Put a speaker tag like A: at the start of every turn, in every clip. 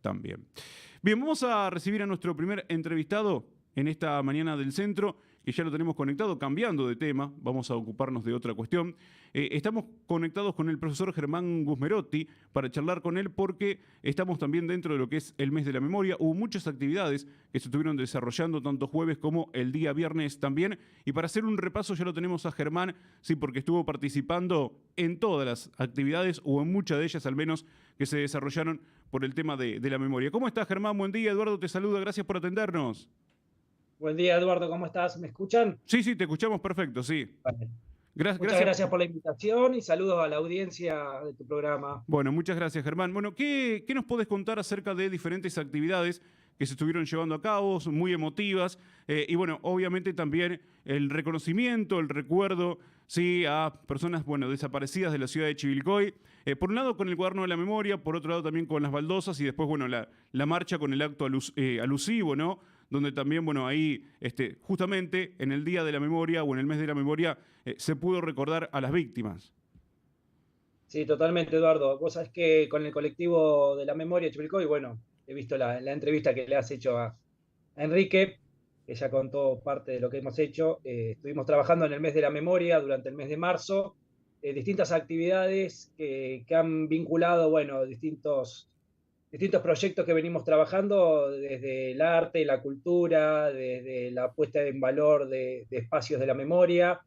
A: También. Bien, vamos a recibir a nuestro primer entrevistado en esta mañana del centro, que ya lo tenemos conectado, cambiando de tema, vamos a ocuparnos de otra cuestión. Estamos conectados con el profesor Germán Gusmerotti para charlar con él porque estamos también dentro de lo que es el mes de la memoria. Hubo muchas actividades que se estuvieron desarrollando tanto jueves como el día viernes también. Y para hacer un repaso ya lo tenemos a Germán, sí, porque estuvo participando en todas las actividades o en muchas de ellas al menos que se desarrollaron por el tema de la memoria. ¿Cómo estás, Germán? Buen día, Eduardo te saluda, gracias por atendernos.
B: Buen día, Eduardo, ¿cómo estás? ¿Me escuchan?
A: Sí, sí, te escuchamos perfecto, sí.
B: Vale. Muchas
A: Gracias.
B: gracias por la invitación y saludos a la audiencia de tu programa.
A: Bueno, muchas gracias, Germán. Bueno, ¿qué nos podés contar acerca de diferentes actividades que se estuvieron llevando a cabo, son muy emotivas? Y bueno, obviamente también el reconocimiento, el recuerdo, sí, a personas, bueno, desaparecidas de la ciudad de Chivilcoy. Por un lado con el cuaderno de la memoria, por otro lado también con las baldosas y después, bueno, la marcha con el acto alusivo, ¿no? Donde también, bueno, ahí, justamente en el Día de la Memoria o en el mes de la memoria, se pudo recordar a las víctimas.
B: Sí, totalmente, Eduardo. Vos sabés que con el colectivo de la memoria de Chivilcoy, bueno, he visto la entrevista que le has hecho a Enrique, que ya contó parte de lo que hemos hecho. Estuvimos trabajando en el mes de la memoria durante el mes de marzo, distintas actividades que han vinculado, bueno, distintos proyectos que venimos trabajando desde el arte, la cultura, desde la puesta en valor de espacios de la memoria,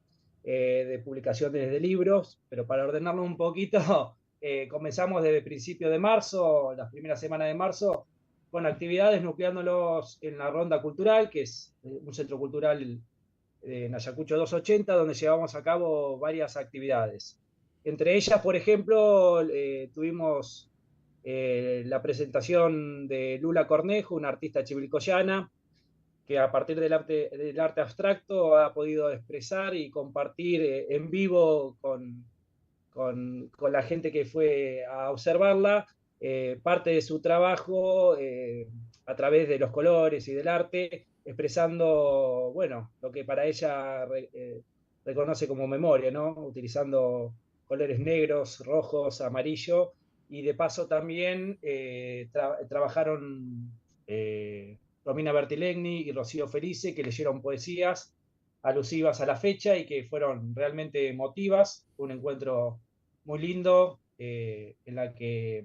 B: de publicaciones de libros, pero para ordenarnos un poquito, comenzamos desde principio de marzo, las primeras semanas de marzo, con actividades nucleándolos en la Ronda Cultural, que es un centro cultural en Ayacucho 280, donde llevamos a cabo varias actividades. Entre ellas, por ejemplo, tuvimos la presentación de Lula Cornejo, una artista chivilcoyana, que a partir del arte abstracto ha podido expresar y compartir en vivo con la gente que fue a observarla parte de su trabajo a través de los colores y del arte, expresando, bueno, lo que para ella reconoce como memoria, ¿no? Utilizando colores negros, rojos, amarillo, y de paso también trabajaron Romina Bertilegni y Rocío Felice, que leyeron poesías alusivas a la fecha y que fueron realmente emotivas. Un encuentro muy lindo en la que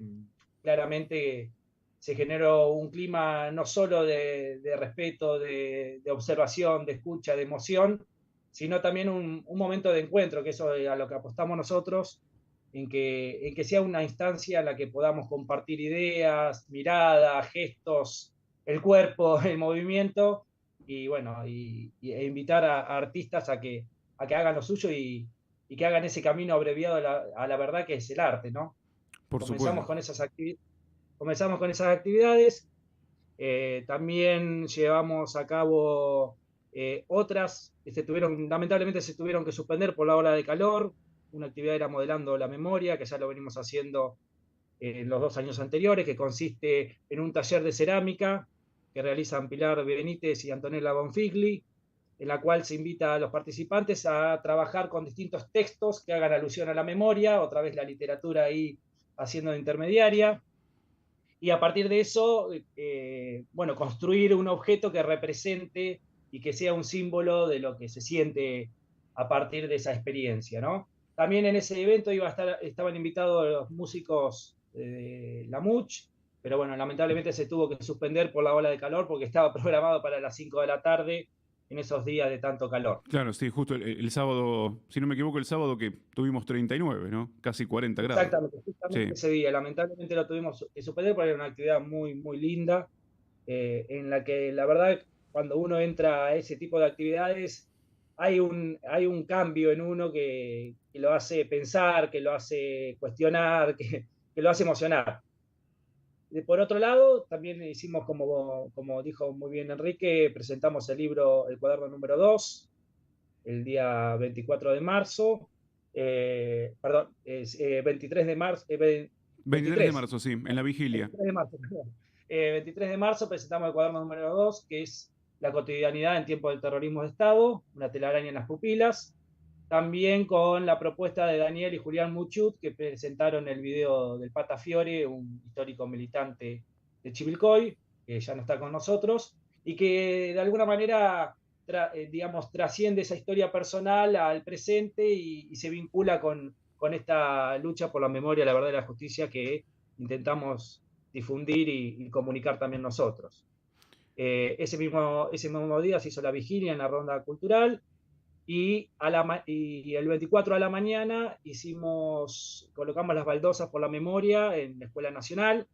B: claramente se generó un clima no solo de respeto, de observación, de escucha, de emoción, sino también un momento de encuentro, que eso es a lo que apostamos nosotros, en que sea una instancia en la que podamos compartir ideas, miradas, gestos, el cuerpo, el movimiento, y bueno, e invitar a artistas a que hagan lo suyo y que hagan ese camino abreviado a la verdad que es el arte, ¿no?
A: Por
B: Comenzamos
A: supuesto.
B: con esas, comenzamos con esas actividades, también llevamos a cabo otras que lamentablemente se tuvieron que suspender por la ola de calor. Una actividad era modelando la memoria, que ya lo venimos haciendo en los 2 años anteriores, que consiste en un taller de cerámica que realizan Pilar Benítez y Antonella Bonfigli, en la cual se invita a los participantes a trabajar con distintos textos que hagan alusión a la memoria, otra vez la literatura ahí haciendo de intermediaria, y a partir de eso, bueno, construir un objeto que represente y que sea un símbolo de lo que se siente a partir de esa experiencia, ¿no? También en ese evento estaban invitados los músicos de la MUCH, pero bueno, lamentablemente se tuvo que suspender por la ola de calor porque estaba programado para las 5 de la tarde en esos días de tanto calor.
A: Claro, sí, justo el sábado, si no me equivoco, el sábado que tuvimos 39, ¿no? Casi 40 grados.
B: Exactamente, justamente
A: Sí,
B: ese día. Lamentablemente lo tuvimos que suspender porque era una actividad muy, muy linda, en la que la verdad, cuando uno entra a ese tipo de actividades, hay un cambio en uno que lo hace pensar, que lo hace cuestionar, que lo hace emocionar. Por otro lado, también hicimos, como dijo muy bien Enrique, presentamos el libro El cuaderno número 2 el día 24 de marzo, perdón, 23 de marzo,
A: 23 de
B: 23,
A: marzo, sí, en la vigilia.
B: 23 de marzo, perdón. 23 de marzo presentamos el cuaderno número 2, que es La cotidianidad en tiempos del terrorismo de Estado, una telaraña en las pupilas. También con la propuesta de Daniel y Julián Muchut, que presentaron el video del Pata Fiore, un histórico militante de Chivilcoy, que ya no está con nosotros, y que de alguna manera, digamos, trasciende esa historia personal al presente y se vincula con esta lucha por la memoria, la verdad y la justicia que intentamos difundir y comunicar también nosotros. Ese mismo día se hizo la vigilia en la ronda cultural y el 24 a la mañana colocamos las baldosas por la memoria en la Escuela Nacional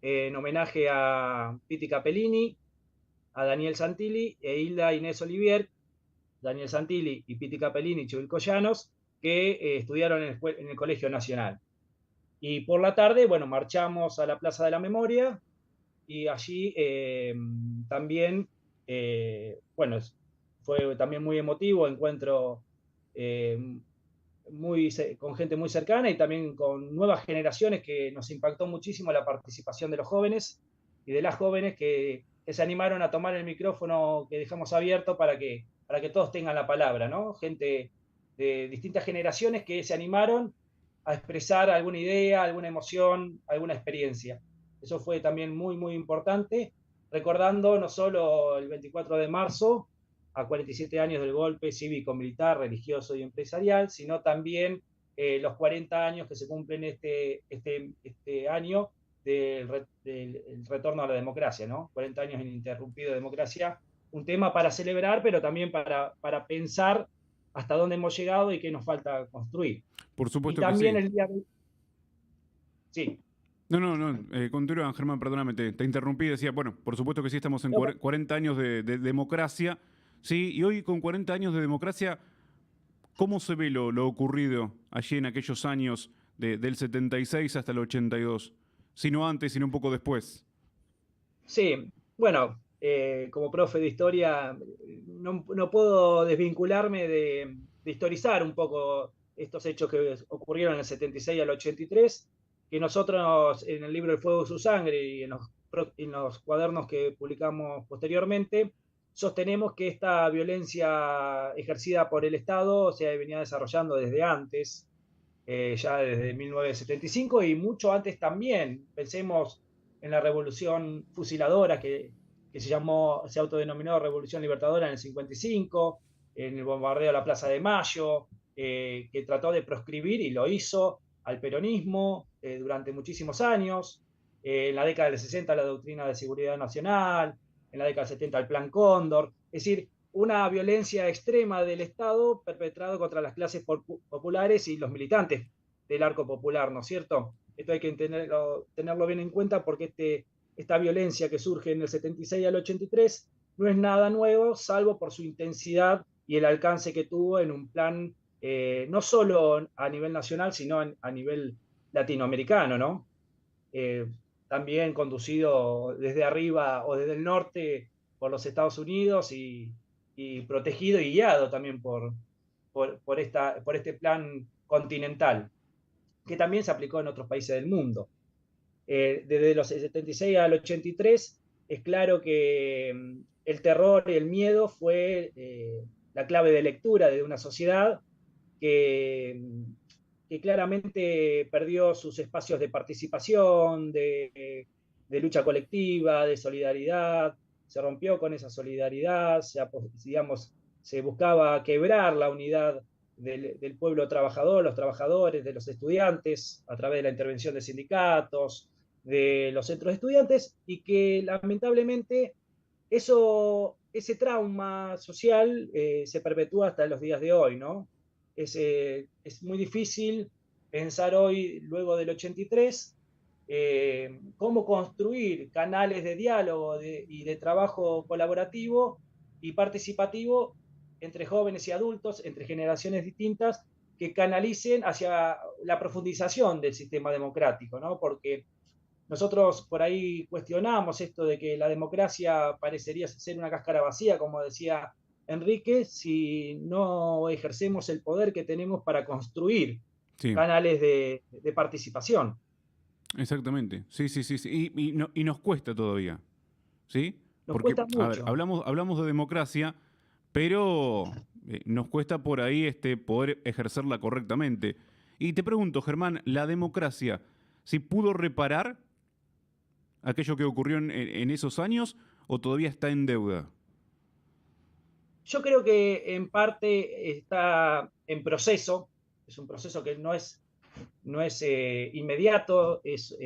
B: en homenaje a Pitti Capellini, a Daniel Santilli e Hilda Inés Olivier, Daniel Santilli y Pitti Capellini, Chivilcoyanos, que estudiaron en el Colegio Nacional. Y por la tarde, bueno, marchamos a la Plaza de la Memoria y allí también, bueno, fue también muy emotivo, encuentro eh, con gente muy cercana y también con nuevas generaciones que nos impactó muchísimo la participación de los jóvenes y de las jóvenes que se animaron a tomar el micrófono que dejamos abierto para que todos tengan la palabra, ¿no? Gente de distintas generaciones que se animaron a expresar alguna idea, alguna emoción, alguna experiencia. Eso fue también muy, muy importante, recordando no solo el 24 de marzo, a 47 años del golpe cívico-militar, religioso y empresarial, sino también los 40 años que se cumplen este año del retorno a la democracia, ¿no? 40 años ininterrumpido de democracia, un tema para celebrar, pero también para pensar hasta dónde hemos llegado y qué nos falta construir.
A: Por
B: Y
A: supuesto que
B: también
A: sí.
B: el día de... Sí.
A: No, continúa, Germán, perdóname, te interrumpí, decía, bueno, por supuesto que sí, estamos en
B: No,
A: 40 años de democracia, ¿sí? Y hoy con 40 años de democracia, ¿cómo se ve lo ocurrido allí en aquellos años del 76 hasta el 82? Si no antes, sino un poco después.
B: sí, bueno, como profe de historia, no puedo desvincularme de historizar un poco estos hechos que ocurrieron en el 76 al 83, que nosotros en el libro El Fuego de su Sangre y en los cuadernos que publicamos posteriormente, sostenemos que esta violencia ejercida por el Estado se venía desarrollando desde antes, ya desde 1975 y mucho antes también. Pensemos en la revolución fusiladora que se autodenominó Revolución Libertadora en el 55, en el bombardeo a la Plaza de Mayo, que trató de proscribir y lo hizo al peronismo durante muchísimos años. En la década del 60 la doctrina de seguridad nacional, en la década del 70 el Plan Cóndor. Es decir, una violencia extrema del Estado perpetrado contra las clases populares y los militantes del arco popular, ¿no es cierto? Esto hay que tenerlo bien en cuenta porque esta violencia que surge en el 76 al 83 no es nada nuevo, salvo por su intensidad y el alcance que tuvo en un plan no solo a nivel nacional, sino a nivel latinoamericano, ¿no? Eh, También conducido desde arriba o desde el norte por los Estados Unidos y protegido y guiado también por este plan continental, que también se aplicó en otros países del mundo. Desde los 76 al 83 es claro que el terror y el miedo fue la clave de lectura de una sociedad que, que claramente perdió sus espacios de participación, de lucha colectiva, de solidaridad, se rompió con esa solidaridad, digamos, se buscaba quebrar la unidad del pueblo trabajador, los trabajadores, de los estudiantes, a través de la intervención de sindicatos, de los centros de estudiantes, y que lamentablemente ese trauma social se perpetúa hasta los días de hoy, ¿no? Es muy difícil pensar hoy, luego del 83, cómo construir canales de diálogo y de trabajo colaborativo y participativo entre jóvenes y adultos, entre generaciones distintas, que canalicen hacia la profundización del sistema democrático, ¿no? Porque nosotros por ahí cuestionamos esto de que la democracia parecería ser una cáscara vacía, como decía Enrique, si no ejercemos el poder que tenemos para construir
A: Sí,
B: canales de participación.
A: exactamente. Sí, sí, sí, sí. Y nos cuesta todavía, ¿sí?
B: Nos
A: Porque,
B: cuesta
A: a ver,
B: mucho.
A: hablamos de democracia, pero nos cuesta por ahí poder ejercerla correctamente. Y te pregunto, Germán, ¿la democracia si pudo reparar aquello que ocurrió en esos años o todavía está en deuda?
B: Yo creo que en parte está en proceso, es un proceso que no es inmediato, es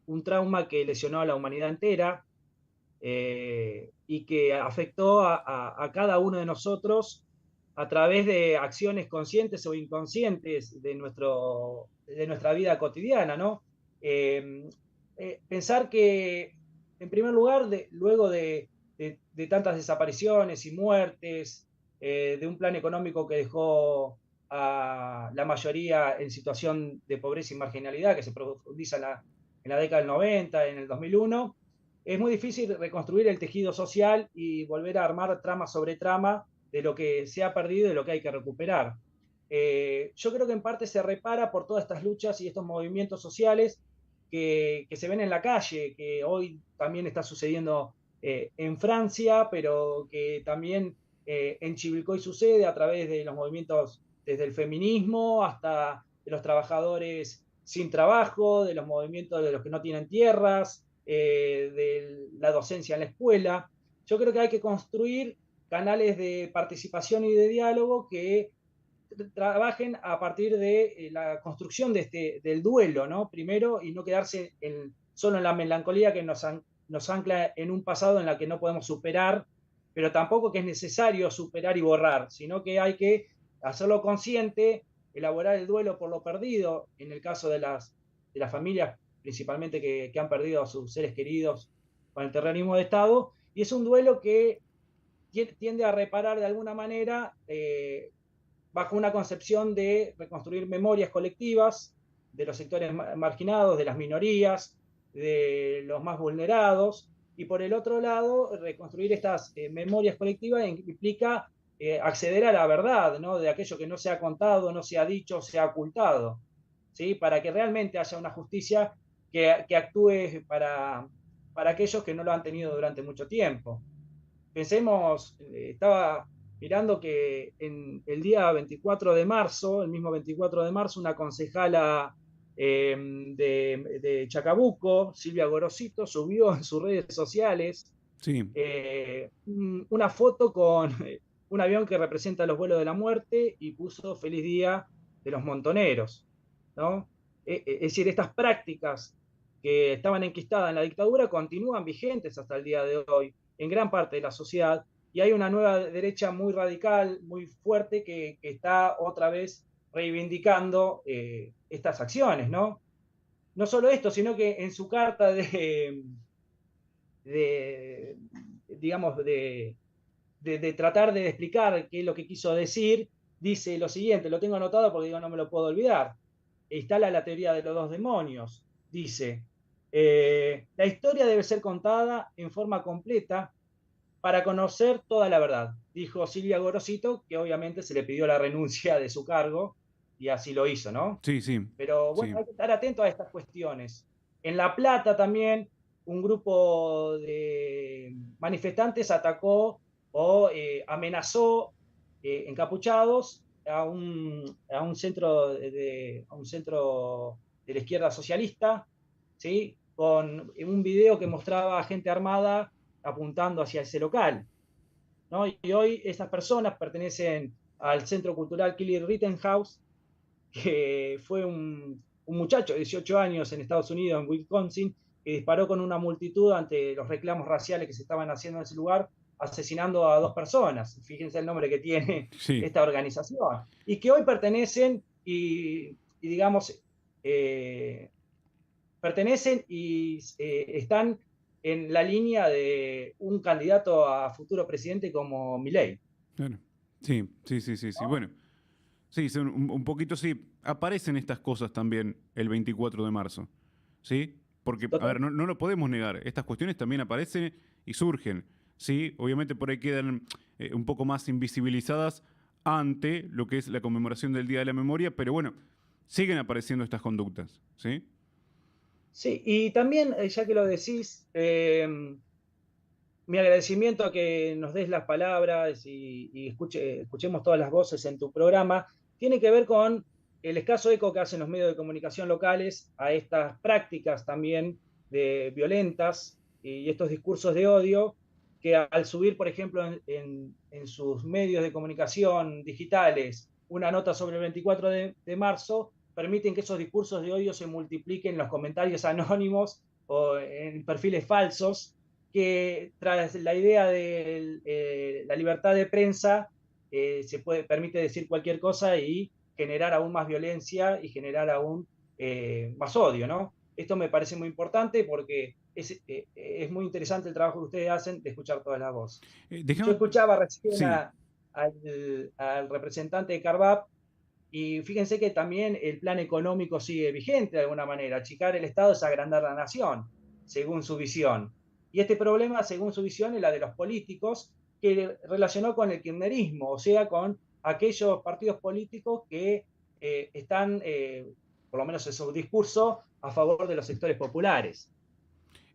B: un trauma que lesionó a la humanidad entera y que afectó a cada uno de nosotros a través de acciones conscientes o inconscientes de nuestra vida cotidiana, ¿no? Eh, Pensar que, en primer lugar, luego de tantas desapariciones y muertes, de un plan económico que dejó a la mayoría en situación de pobreza y marginalidad, que se profundiza en la década del 90, en el 2001, es muy difícil reconstruir el tejido social y volver a armar trama sobre trama de lo que se ha perdido y de lo que hay que recuperar. Yo creo que en parte se repara por todas estas luchas y estos movimientos sociales que se ven en la calle, que hoy también está sucediendo en Francia, pero que también en Chivilcoy sucede a través de los movimientos desde el feminismo hasta de los trabajadores sin trabajo, de los movimientos de los que no tienen tierras, de la docencia en la escuela. Yo creo que hay que construir canales de participación y de diálogo que trabajen a partir de la construcción del duelo, ¿no? Primero, y no quedarse solo en la melancolía que nos ancla en un pasado en la que no podemos superar, pero tampoco que es necesario superar y borrar, sino que hay que hacerlo consciente, elaborar el duelo por lo perdido, en el caso de las familias principalmente que han perdido a sus seres queridos con el terrorismo de Estado, y es un duelo que tiende a reparar de alguna manera bajo una concepción de reconstruir memorias colectivas de los sectores marginados, de las minorías, de los más vulnerados, y por el otro lado, reconstruir estas memorias colectivas implica acceder a la verdad, ¿no? De aquello que no se ha contado, no se ha dicho, se ha ocultado, ¿sí? Para que realmente haya una justicia que actúe para aquellos que no lo han tenido durante mucho tiempo. Pensemos, estaba mirando que en el día 24 de marzo, el mismo 24 de marzo, una concejala de Chacabuco, Silvia Gorosito, subió en sus redes sociales
A: Sí,
B: una foto con un avión que representa los vuelos de la muerte y puso Feliz Día de los Montoneros, ¿no? Es decir, estas prácticas que estaban enquistadas en la dictadura continúan vigentes hasta el día de hoy en gran parte de la sociedad y hay una nueva derecha muy radical, muy fuerte, que está otra vez reivindicando estas acciones, ¿no? No solo esto, sino que en su carta de digamos, de tratar de explicar qué es lo que quiso decir, dice lo siguiente, lo tengo anotado porque digo, no me lo puedo olvidar. Instala la teoría de los dos demonios. Dice, la historia debe ser contada en forma completa para conocer toda la verdad, dijo Silvia Gorosito, que obviamente se le pidió la renuncia de su cargo y así lo hizo, ¿no?
A: sí, sí,
B: Pero bueno,
A: sí.
B: hay que estar atento a estas cuestiones. En La Plata también un grupo de manifestantes atacó o amenazó encapuchados a un centro de la izquierda socialista, ¿sí? Con un video que mostraba a gente armada apuntando hacia ese local, ¿no? Y hoy estas personas pertenecen al Centro Cultural Killy Rittenhouse, que fue un muchacho de 18 años en Estados Unidos, en Wisconsin, que disparó con una multitud ante los reclamos raciales que se estaban haciendo en ese lugar, asesinando a 2 personas. Fíjense el nombre que tiene
A: Sí,
B: esta organización. Y que hoy pertenecen y digamos, eh, pertenecen y están en la línea de un candidato a futuro presidente como Milei.
A: claro. Sí, sí, sí, sí, sí.
B: ¿No?
A: Bueno, sí, son un poquito sí. Aparecen estas cosas también el 24 de marzo. ¿Sí? Porque, a ver,
B: Total.
A: no lo podemos negar. Estas cuestiones también aparecen y surgen. ¿Sí? Obviamente por ahí quedan un poco más invisibilizadas ante lo que es la conmemoración del Día de la Memoria, pero bueno, siguen apareciendo estas conductas. ¿Sí?
B: Sí, y también, ya que lo decís, mi agradecimiento a que nos des las palabras y escuchemos todas las voces en tu programa, tiene que ver con el escaso eco que hacen los medios de comunicación locales a estas prácticas también violentas y estos discursos de odio que al subir, por ejemplo, en sus medios de comunicación digitales una nota sobre el 24 de marzo, permiten que esos discursos de odio se multipliquen en los comentarios anónimos o en perfiles falsos, que tras la idea de la libertad de prensa permite decir cualquier cosa y generar aún más violencia y generar aún más odio, ¿no? Esto me parece muy importante porque es muy interesante el trabajo que ustedes hacen de escuchar todas las voces. Yo
A: Déjame,
B: escuchaba recién
A: sí,
B: al representante de Carvap y fíjense que también el plan económico sigue vigente de alguna manera. Achicar el Estado es agrandar la nación, según su visión. Y este problema, según su visión, es la de los políticos, que relacionó con el kirchnerismo, o sea, con aquellos partidos políticos que están, por lo menos en su discurso, a favor de los sectores populares.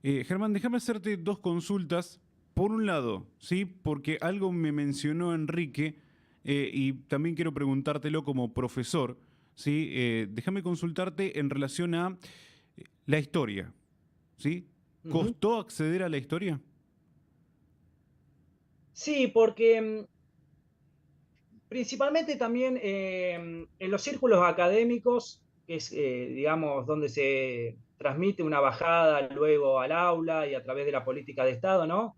A: Germán, déjame hacerte dos consultas. Por un lado, ¿sí? Porque algo me mencionó Enrique y también quiero preguntártelo como profesor, ¿sí? Déjame consultarte en relación a la historia, ¿sí?
B: Uh -huh.
A: ¿Costó acceder a la historia?
B: Sí, porque principalmente también en los círculos académicos, que es, digamos, donde se transmite una bajada luego al aula y a través de la política de Estado, ¿no?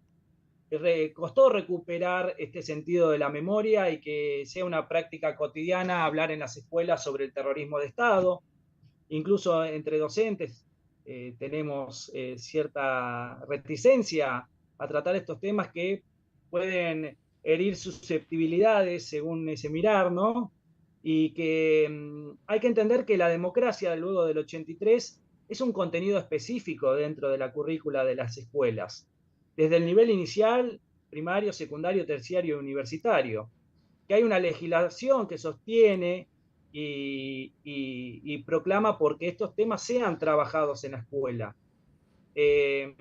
B: Costó recuperar este sentido de la memoria y que sea una práctica cotidiana hablar en las escuelas sobre el terrorismo de Estado. Incluso entre docentes tenemos cierta reticencia a tratar estos temas que pueden herir susceptibilidades según ese mirar, ¿no? Y que hay que entender que la democracia luego del 83 es un contenido específico dentro de la currícula de las escuelas, desde el nivel inicial, primario, secundario, terciario y universitario, que hay una legislación que sostiene y proclama porque estos temas sean trabajados en la escuela. Eh,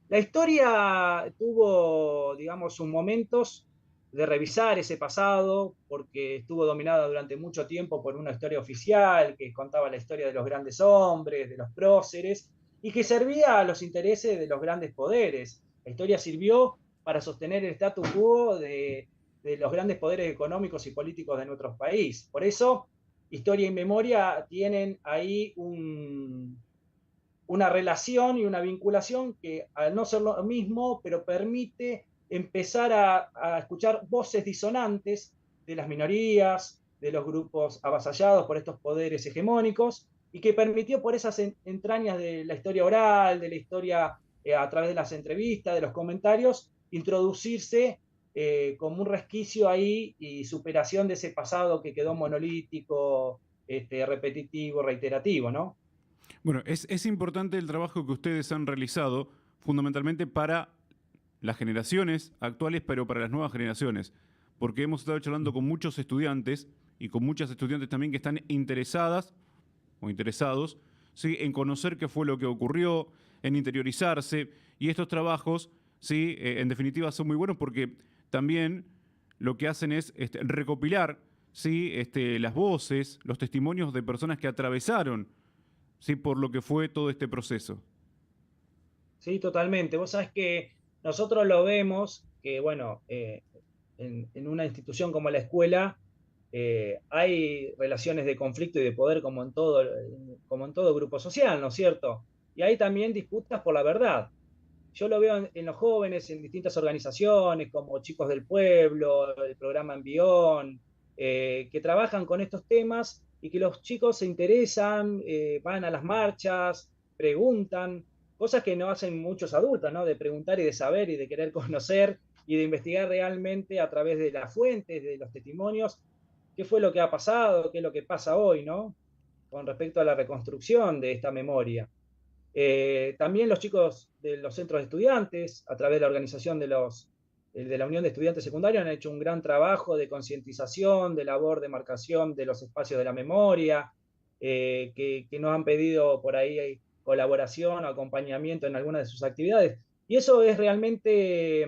B: la historia tuvo, digamos, sus momentos de revisar ese pasado, porque estuvo dominada durante mucho tiempo por una historia oficial que contaba la historia de los grandes hombres, de los próceres, y que servía a los intereses de los grandes poderes. La historia sirvió para sostener el status quo de los grandes poderes económicos y políticos de nuestro país. Por eso, historia y memoria tienen ahí una relación y una vinculación que al no ser lo mismo, pero permite empezar a escuchar voces disonantes de las minorías, de los grupos avasallados por estos poderes hegemónicos, y que permitió por esas entrañas de la historia oral, de la historia a través de las entrevistas, de los comentarios, introducirse como un resquicio ahí y superación de ese pasado que quedó monolítico, repetitivo, reiterativo, ¿no?
A: Bueno, es importante el trabajo que ustedes han realizado, fundamentalmente para las generaciones actuales, pero para las nuevas generaciones, porque hemos estado charlando con muchos estudiantes y con muchas estudiantes también que están interesadas o interesados, ¿sí? En conocer qué fue lo que ocurrió, en interiorizarse, y estos trabajos, ¿sí? En definitiva, son muy buenos porque también lo que hacen es recopilar, ¿sí? Las voces, los testimonios de personas que atravesaron, ¿sí? Por lo que fue todo este proceso.
B: Sí, totalmente. Vos sabés que nosotros lo vemos que, bueno, en una institución como la escuela hay relaciones de conflicto y de poder como en todo grupo social, ¿no es cierto? Y hay también disputas por la verdad. Yo lo veo en los jóvenes, en distintas organizaciones como Chicos del Pueblo, el programa Envión, que trabajan con estos temas y que los chicos se interesan, van a las marchas, preguntan, cosas que no hacen muchos adultos, ¿no? De preguntar y de saber y de querer conocer y de investigar realmente a través de las fuentes, de los testimonios, qué fue lo que ha pasado, qué es lo que pasa hoy, ¿no? Con respecto a la reconstrucción de esta memoria. También los chicos de los centros de estudiantes, a través de la organización de la Unión de Estudiantes Secundarios, han hecho un gran trabajo de concientización, de labor de marcación de los espacios de la memoria, que nos han pedido por ahí colaboración o acompañamiento en algunas de sus actividades. Y eso es realmente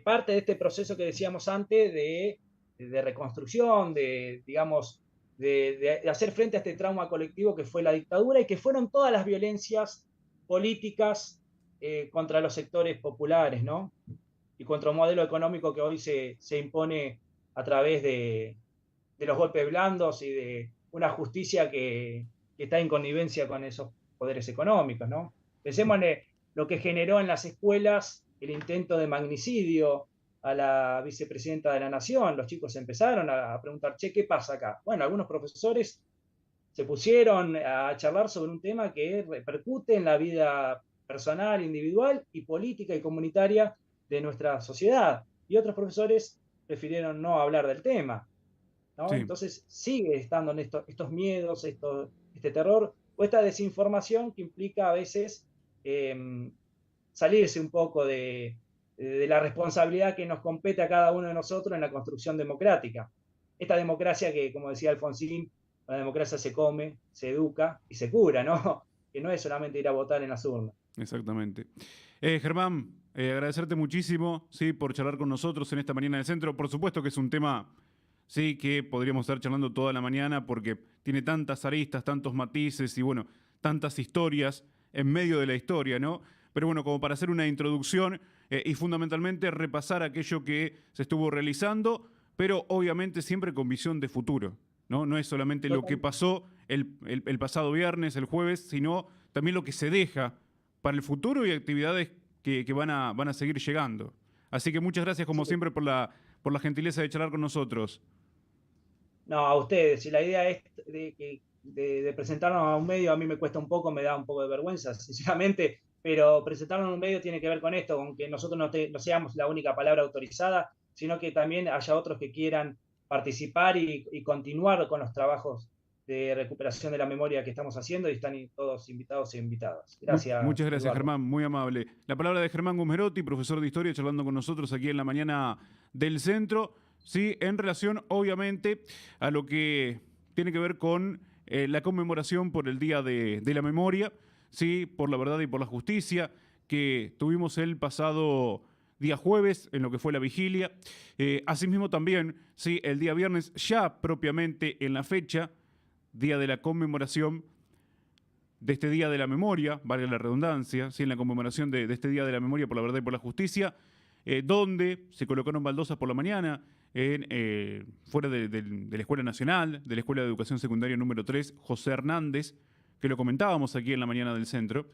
B: parte de este proceso que decíamos antes de reconstrucción, de, digamos, de hacer frente a este trauma colectivo que fue la dictadura y que fueron todas las violencias políticas contra los sectores populares, ¿no? Y contra un modelo económico que hoy se impone a través de los golpes blandos y de una justicia que está en connivencia con esos poderes económicos, ¿no? Pensemos en lo que generó en las escuelas el intento de magnicidio a la vicepresidenta de la Nación. Los chicos empezaron a preguntar, che, ¿qué pasa acá? Bueno, algunos profesores se pusieron a charlar sobre un tema que repercute en la vida personal, individual y política y comunitaria de nuestra sociedad. Y otros profesores prefirieron no hablar del tema, ¿no?
A: Sí.
B: Entonces sigue estando en estos miedos, este terror o esta desinformación que implica a veces salirse un poco de la responsabilidad que nos compete a cada uno de nosotros en la construcción democrática. Esta democracia que, como decía Alfonsín, la democracia se come, se educa y se cura, ¿no? Que no es solamente ir a votar en las urnas.
A: Exactamente. Germán, agradecerte muchísimo, sí, por charlar con nosotros en esta mañana del centro. Por supuesto que es un tema, sí, que podríamos estar charlando toda la mañana porque tiene tantas aristas, tantos matices y, bueno, tantas historias en medio de la historia, ¿no? Pero bueno, como para hacer una introducción y fundamentalmente repasar aquello que se estuvo realizando, pero obviamente siempre con visión de futuro, ¿no? No es solamente lo que pasó el pasado viernes, el jueves, sino también lo que se deja para el futuro y actividades que van a seguir llegando. Así que muchas gracias, como
B: Sí.
A: siempre, por la gentileza de charlar con nosotros.
B: No, a ustedes. Si la idea es de presentarnos a un medio, a mí me cuesta un poco, me da un poco de vergüenza, sinceramente, pero presentarnos a un medio tiene que ver con esto, con que nosotros no seamos la única palabra autorizada, sino que también haya otros que quieran participar y continuar con los trabajos de recuperación de la memoria que estamos haciendo y están todos invitados e invitadas.
A: Muchas
B: Gracias,
A: gracias,
B: Eduardo.
A: Germán, muy amable. La palabra de Germán Gusmerotti, profesor de historia, charlando con nosotros aquí en la mañana del centro, sí, en relación, obviamente, a lo que tiene que ver con la conmemoración por el Día de la Memoria, sí, por la verdad y por la justicia, que tuvimos el pasado día jueves, en lo que fue la vigilia. Asimismo también, sí, el día viernes, ya propiamente en la fecha, día de la conmemoración de este Día de la Memoria, vale la redundancia, ¿sí? En la conmemoración de este Día de la Memoria por la verdad y por la justicia, donde se colocaron baldosas por la mañana, fuera de la Escuela Nacional, de la Escuela de Educación Secundaria número 3, José Hernández, que lo comentábamos aquí en la mañana del centro,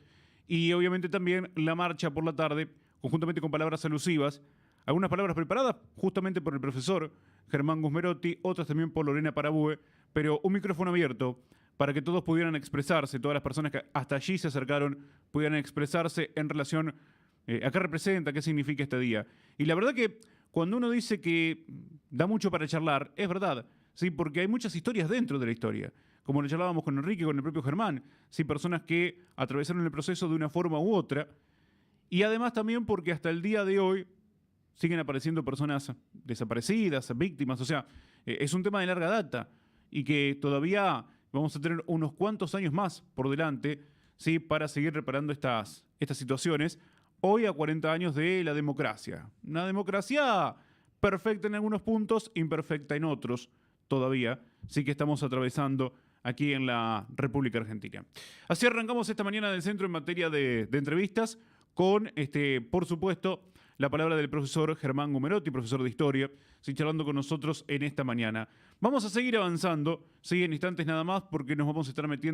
A: y obviamente también la marcha por la tarde, conjuntamente con palabras alusivas, algunas palabras preparadas justamente por el profesor Germán Gusmerotti, otras también por Lorena Parabue, pero un micrófono abierto para que todos pudieran expresarse, todas las personas que hasta allí se acercaron pudieran expresarse en relación a qué representa, qué significa este día. Y la verdad que cuando uno dice que da mucho para charlar, es verdad, ¿sí? Porque hay muchas historias dentro de la historia. Como lo charlábamos con Enrique, con el propio Germán, ¿sí? Personas que atravesaron el proceso de una forma u otra. Y además también porque hasta el día de hoy siguen apareciendo personas desaparecidas, víctimas. O sea, es un tema de larga data y que todavía vamos a tener unos cuantos años más por delante, ¿sí? Para seguir reparando estas situaciones. Hoy a 40 años de la democracia. Una democracia perfecta en algunos puntos, imperfecta en otros todavía. Sí que estamos atravesando aquí en la República Argentina. Así arrancamos esta mañana del centro en materia de entrevistas con, por supuesto, la palabra del profesor Germán Gusmerotti, profesor de historia, sí, charlando con nosotros en esta mañana. Vamos a seguir avanzando, sí, en instantes nada más, porque nos vamos a estar metiendo